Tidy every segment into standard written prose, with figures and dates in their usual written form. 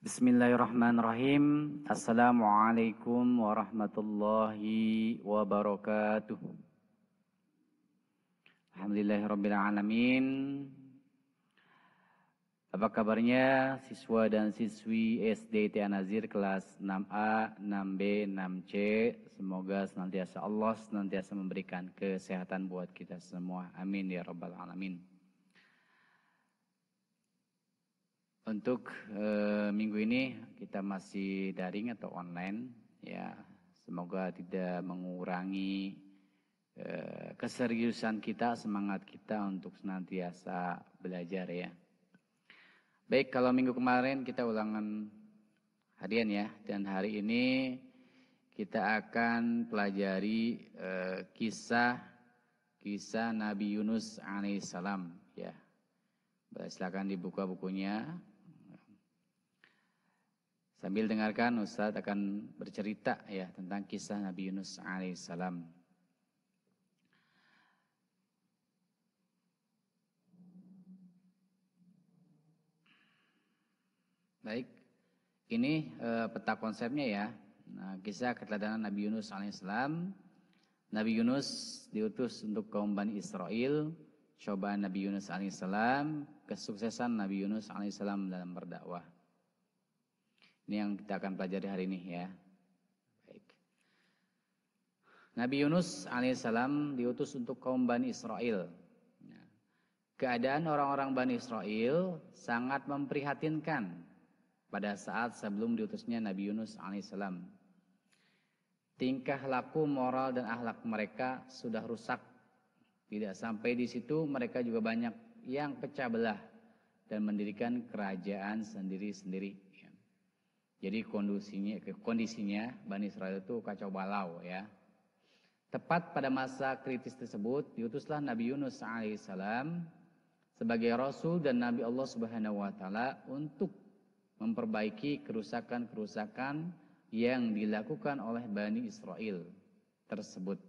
Bismillahirrahmanirrahim. Assalamualaikum warahmatullahi wabarakatuh. Alhamdulillahirrabbilalamin. Apa kabarnya siswa dan siswi SD Tia Nazir kelas 6A, 6B, 6C. Semoga senantiasa Allah senantiasa memberikan kesehatan buat kita semua. Amin ya rabbal alamin. Untuk minggu ini kita masih daring atau online, ya semoga tidak mengurangi keseriusan kita, semangat kita untuk senantiasa belajar ya. Baik, kalau minggu kemarin kita ulangan harian ya, dan hari ini kita akan pelajari kisah Nabi Yunus alaihissalam ya. Silakan dibuka bukunya. Sambil dengarkan, Ustadz akan bercerita ya tentang kisah Nabi Yunus alaihissalam. Baik, ini peta konsepnya ya. Nah, kisah keteladanan Nabi Yunus alaihissalam. Nabi Yunus diutus untuk kaum Bani Israel. Cobaan Nabi Yunus alaihissalam, kesuksesan Nabi Yunus alaihissalam dalam berdakwah. Ini yang kita akan pelajari hari ini ya. Baik. Nabi Yunus alaihissalam diutus untuk kaum Bani Israel. Keadaan orang-orang Bani Israel sangat memprihatinkan pada saat sebelum diutusnya Nabi Yunus alaihissalam. Tingkah laku, moral dan akhlak mereka sudah rusak. Tidak sampai di situ, mereka juga banyak yang pecah belah dan mendirikan kerajaan sendiri-sendiri. Jadi kondisinya Bani Israel itu kacau balau ya. Tepat pada masa kritis tersebut diutuslah Nabi Yunus alaihissalam sebagai Rasul dan Nabi Allah Subhanahu Wa Taala untuk memperbaiki kerusakan-kerusakan yang dilakukan oleh Bani Israel tersebut.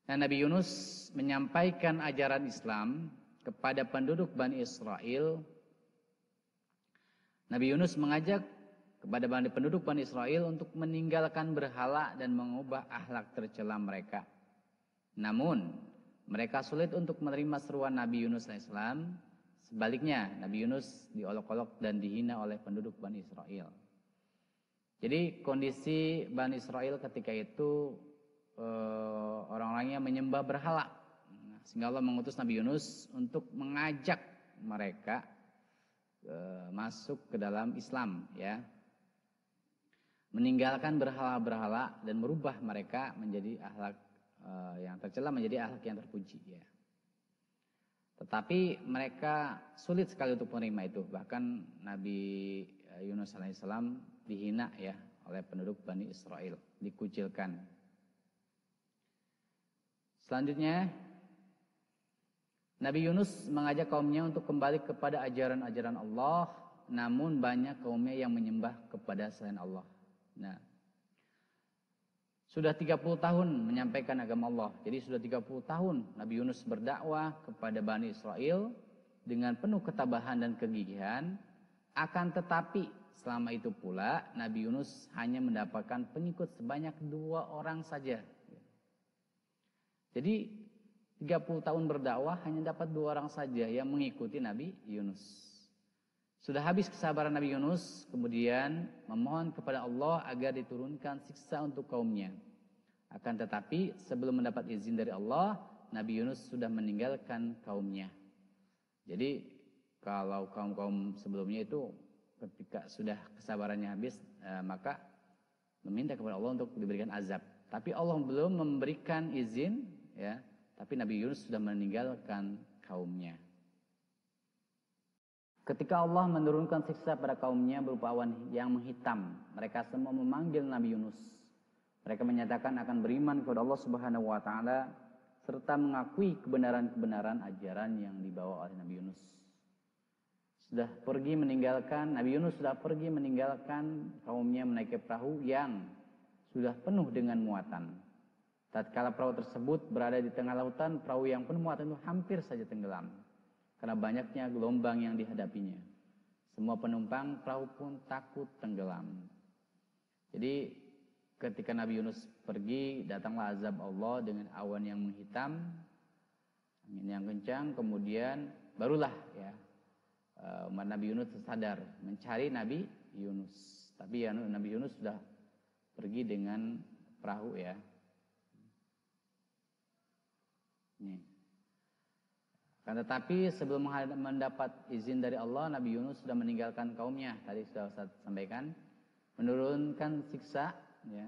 Nah, Nabi Yunus menyampaikan ajaran Islam kepada penduduk Bani Israel. Nabi Yunus mengajak kepada penduduk Bani Israel untuk meninggalkan berhala dan mengubah akhlak tercela mereka. Namun, mereka sulit untuk menerima seruan Nabi Yunus alaihissalam. Sebaliknya, Nabi Yunus diolok-olok dan dihina oleh penduduk Bani Israel. Jadi, kondisi Bani Israel ketika itu orang-orangnya menyembah berhala. Sehingga Allah mengutus Nabi Yunus untuk mengajak mereka masuk ke dalam Islam ya. Meninggalkan berhala-berhala dan merubah mereka menjadi akhlak yang tercela menjadi akhlak yang terpuji ya. Tetapi mereka sulit sekali untuk menerima itu. Bahkan Nabi Yunus alaihissalam dihina ya oleh penduduk Bani Israel, dikucilkan. Selanjutnya Nabi Yunus mengajak kaumnya untuk kembali kepada ajaran-ajaran Allah, namun banyak kaumnya yang menyembah kepada selain Allah. Nah, sudah 30 tahun menyampaikan agama Allah. Jadi sudah 30 tahun Nabi Yunus berdakwah kepada Bani Israel dengan penuh ketabahan dan kegigihan. Akan tetapi selama itu pula Nabi Yunus hanya mendapatkan pengikut sebanyak 2 orang saja. Jadi 30 tahun berdakwah hanya dapat 2 orang saja yang mengikuti Nabi Yunus. Sudah habis kesabaran Nabi Yunus, kemudian memohon kepada Allah agar diturunkan siksa untuk kaumnya. Akan tetapi sebelum mendapat izin dari Allah, Nabi Yunus sudah meninggalkan kaumnya. Jadi kalau kaum-kaum sebelumnya itu ketika sudah kesabarannya habis, maka meminta kepada Allah untuk diberikan azab. Tapi Allah belum memberikan izin, ya. Tapi Nabi Yunus sudah meninggalkan kaumnya. Ketika Allah menurunkan siksa pada kaumnya berupa awan yang menghitam, mereka semua memanggil Nabi Yunus. Mereka menyatakan akan beriman kepada Allah Subhanahu Wa Taala serta mengakui kebenaran-kebenaran ajaran yang dibawa oleh Nabi Yunus. Nabi Yunus sudah pergi meninggalkan kaumnya menaiki perahu yang sudah penuh dengan muatan. Tatkala perahu tersebut berada di tengah lautan, perahu yang penuh muatan itu hampir saja tenggelam karena banyaknya gelombang yang dihadapinya. Semua penumpang perahu pun takut tenggelam. Jadi ketika Nabi Yunus pergi, datanglah azab Allah dengan awan yang menghitam, angin yang kencang, kemudian barulah ya umat Nabi Yunus sadar mencari Nabi Yunus. Tapi ya Nabi Yunus sudah pergi dengan perahu ya. Nih. Kan tetapi sebelum mendapat izin dari Allah, Nabi Yunus sudah meninggalkan kaumnya. Tadi sudah Ustaz sampaikan, menurunkan siksa, ya,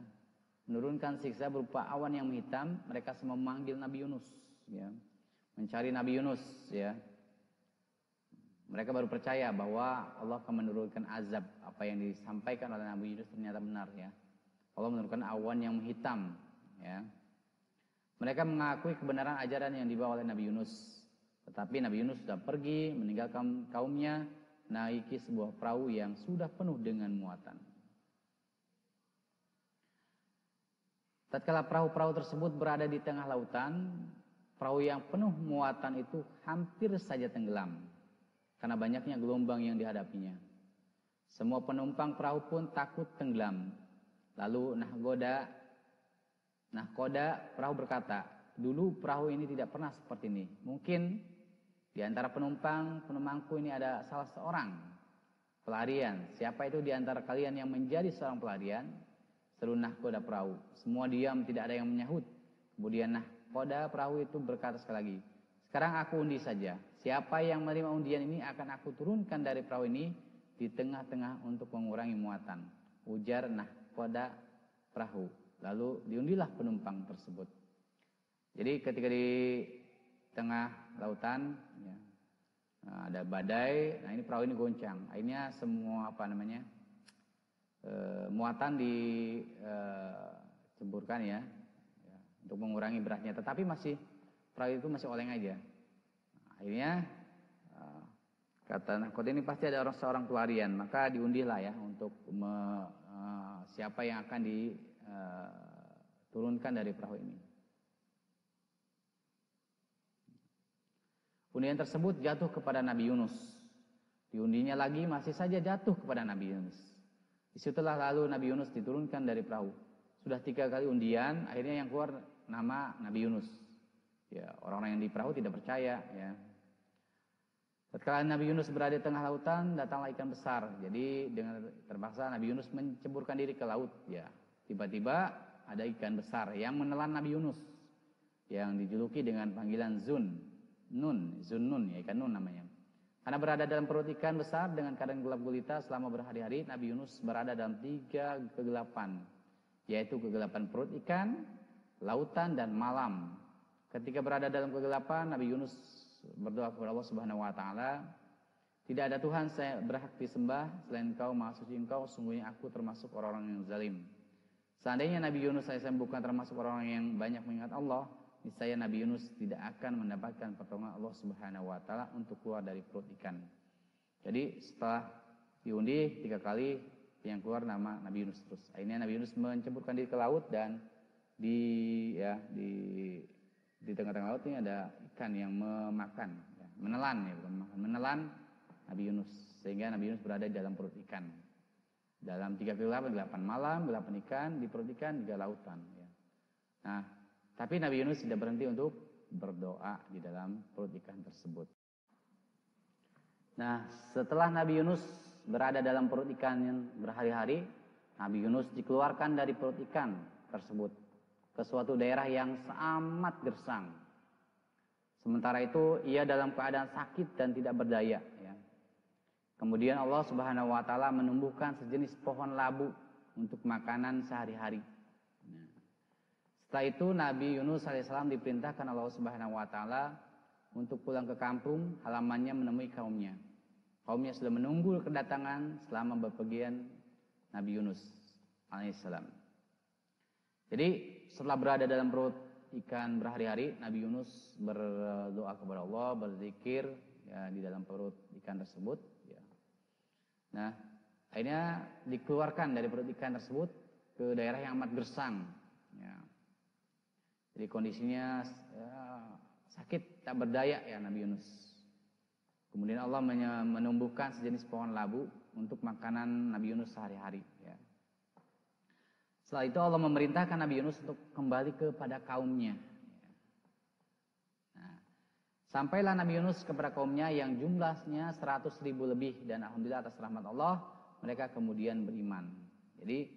menurunkan siksa berupa awan yang menghitam. Mereka semua memanggil Nabi Yunus, ya, mencari Nabi Yunus, ya. Mereka baru percaya bahwa Allah akan menurunkan azab. Apa yang disampaikan oleh Nabi Yunus ternyata benar, ya. Allah menurunkan awan yang menghitam, ya. Mereka mengakui kebenaran ajaran yang dibawa oleh Nabi Yunus. Tetapi Nabi Yunus sudah pergi, meninggalkan kaumnya, naiki sebuah perahu yang sudah penuh dengan muatan. Tatkala perahu-perahu tersebut berada di tengah lautan, perahu yang penuh muatan itu hampir saja tenggelam, karena banyaknya gelombang yang dihadapinya. Semua penumpang perahu pun takut tenggelam. Lalu nahkoda perahu berkata, dulu perahu ini tidak pernah seperti ini. Mungkin di antara penumpangku ini ada salah seorang pelarian. Siapa itu di antara kalian yang menjadi seorang pelarian? Seru nahkoda perahu. Semua diam, tidak ada yang menyahut. Kemudian nahkoda perahu itu berkata sekali lagi, sekarang aku undi saja. Siapa yang menerima undian ini akan aku turunkan dari perahu ini di tengah-tengah untuk mengurangi muatan. Ujar nahkoda perahu. Lalu diundilah penumpang tersebut. Jadi ketika di tengah lautan, ya, ada badai, nah ini perahu ini goncang. Akhirnya semua muatan dicemburkan ya, untuk mengurangi beratnya. Tetapi perahu itu masih oleng aja. Nah, akhirnya kata nahkoda ini pasti ada seorang pelarian, maka diundilah ya untuk siapa yang akan diturunkan dari perahu ini. Undian tersebut jatuh kepada Nabi Yunus. Diundinya lagi masih saja jatuh kepada Nabi Yunus. Disitulah lalu Nabi Yunus diturunkan dari perahu. Sudah 3 kali undian, akhirnya yang keluar nama Nabi Yunus. Ya, orang-orang yang di perahu tidak percaya. Ya. Tatkala Nabi Yunus berada di tengah lautan, datanglah ikan besar. Jadi dengan terpaksa Nabi Yunus menceburkan diri ke laut. Ya, tiba-tiba ada ikan besar yang menelan Nabi Yunus, yang dijuluki dengan panggilan Zunnun, ya, ikan nun namanya. Karena berada dalam perut ikan besar dengan keadaan gelap gulita selama berhari-hari, Nabi Yunus berada dalam 3 kegelapan, yaitu kegelapan perut ikan, lautan, dan malam. Ketika berada dalam kegelapan, Nabi Yunus berdoa kepada Allah Subhanahu wa taala, tidak ada Tuhan saya berhak disembah selain Engkau, Maha Suci Engkau, sungguhnya aku termasuk orang-orang yang zalim. Seandainya Nabi Yunus saya bukan termasuk orang yang banyak mengingat Allah, niscaya Nabi Yunus tidak akan mendapatkan pertolongan Allah Subhanahu wa taala untuk keluar dari perut ikan. Jadi setelah diundi 3 kali, yang keluar nama Nabi Yunus terus. Akhirnya Nabi Yunus menceburkan diri ke laut, dan di tengah-tengah laut ini ada ikan yang memakan, ya, menelan, ya, bukan memakan, menelan Nabi Yunus, sehingga Nabi Yunus berada di dalam perut ikan. Dalam 3 kegelapan malam, gelapan ikan, di perut ikan, 3 lautan. Ya. Nah, tapi Nabi Yunus tidak berhenti untuk berdoa di dalam perut ikan tersebut. Nah, setelah Nabi Yunus berada dalam perut ikan yang berhari-hari, Nabi Yunus dikeluarkan dari perut ikan tersebut ke suatu daerah yang amat gersang. Sementara itu ia dalam keadaan sakit dan tidak berdaya. Ya. Kemudian Allah Subhanahu wa taala menumbuhkan sejenis pohon labu untuk makanan sehari-hari. Setelah itu Nabi Yunus alaihissalam diperintahkan Allah Subhanahu wa taala untuk pulang ke kampung halamannya menemui kaumnya. Kaumnya sudah menunggu kedatangan selama bepergian Nabi Yunus alaihissalam. Jadi setelah berada dalam perut ikan berhari-hari, Nabi Yunus berdoa kepada Allah, berzikir ya, di dalam perut ikan tersebut. Ya. Nah, akhirnya dikeluarkan dari perut ikan tersebut ke daerah yang amat gersang. Ya. Jadi kondisinya ya, sakit, tak berdaya ya Nabi Yunus. Kemudian Allah menumbuhkan sejenis pohon labu untuk makanan Nabi Yunus sehari-hari. Ya. Setelah itu Allah memerintahkan Nabi Yunus untuk kembali kepada kaumnya. Nah, sampailah Nabi Yunus kepada kaumnya yang jumlahnya 100.000 lebih, dan alhamdulillah atas rahmat Allah mereka kemudian beriman. Jadi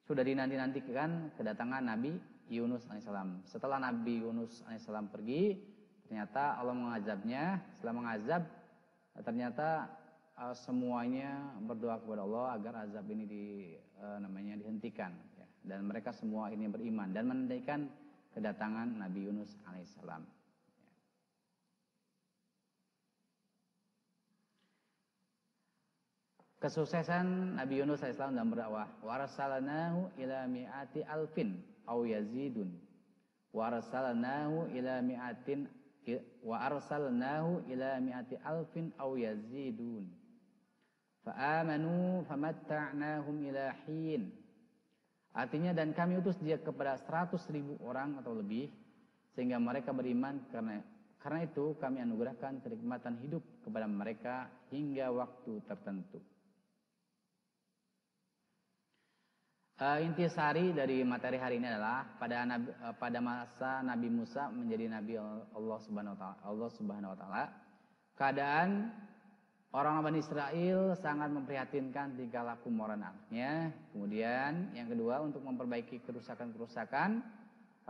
sudah dinanti-nantikan kedatangan Nabi Yunus alaihissalam. Setelah Nabi Yunus alaihissalam pergi, ternyata Allah mengazabnya. Setelah mengazab, ternyata semuanya berdoa kepada Allah agar azab ini dihentikan. Ya. Dan mereka semua ini beriman dan menantikan kedatangan Nabi Yunus alaihissalam. Kesuksesan Nabi Yunus alaihissalam dalam berdakwah. Warsalnahu ila mi'ati alfin aw yazidun. Warsalnahu ila mi'atin wa arsalnahu ila mi'ati alfin aw yazidun. Fa'amanu famatta'nahum ila hin. Artinya, dan kami utus dia kepada 100.000 orang atau lebih sehingga mereka beriman, karena itu kami anugerahkan kenikmatan hidup kepada mereka hingga waktu tertentu. Intisari dari materi hari ini adalah pada masa Nabi Musa menjadi Nabi Allah Subhanahu wa taala, keadaan orang Bani Israel sangat memprihatinkan tingkah laku moral anaknya. Kemudian yang kedua, untuk memperbaiki kerusakan-kerusakan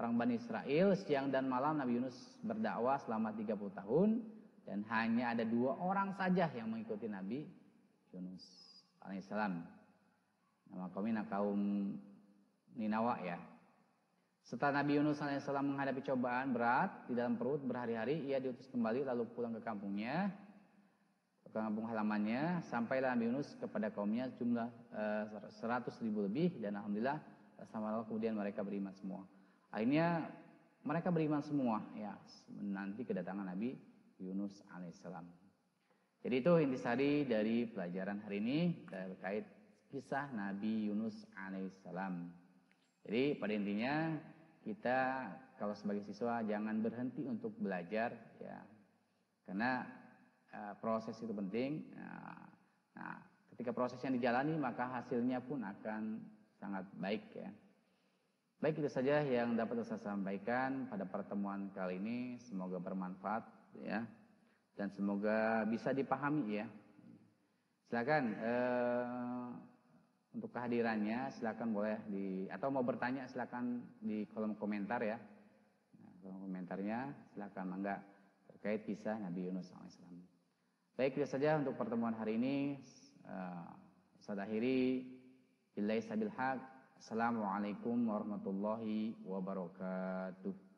orang Bani Israel, siang dan malam Nabi Yunus berdakwah selama 30 tahun dan hanya ada 2 orang saja yang mengikuti Nabi Yunus alaihissalam. Nama kaumnya kaum Ninawa ya. Setelah Nabi Yunus alaihissalam menghadapi cobaan berat di dalam perut berhari-hari, ia diutus kembali lalu pulang ke kampungnya, ke kampung halamannya. Sampailah Nabi Yunus kepada kaumnya jumlah 100.000 lebih, dan alhamdulillah sama Allah kemudian mereka beriman semua. Akhirnya mereka beriman semua ya, menanti kedatangan Nabi Yunus alaihissalam. Jadi itu intisari dari pelajaran hari ini terkait kisah Nabi Yunus alaihissalam. Jadi pada intinya kita kalau sebagai siswa jangan berhenti untuk belajar ya, karena proses itu penting. Nah, ketika proses yang dijalani maka hasilnya pun akan sangat baik ya. Baik, itu saja yang dapat saya sampaikan pada pertemuan kali ini. Semoga bermanfaat ya, dan semoga bisa dipahami ya. Silakan untuk kehadirannya silakan boleh atau mau bertanya silakan di kolom komentar ya. Nah, kolom komentarnya silakan mangga terkait kisah Nabi Yunus alaihissalam. Baik, itu saja untuk pertemuan hari ini. Ustaz akhiri billahi sabil haq. Assalamualaikum warahmatullahi wabarakatuh.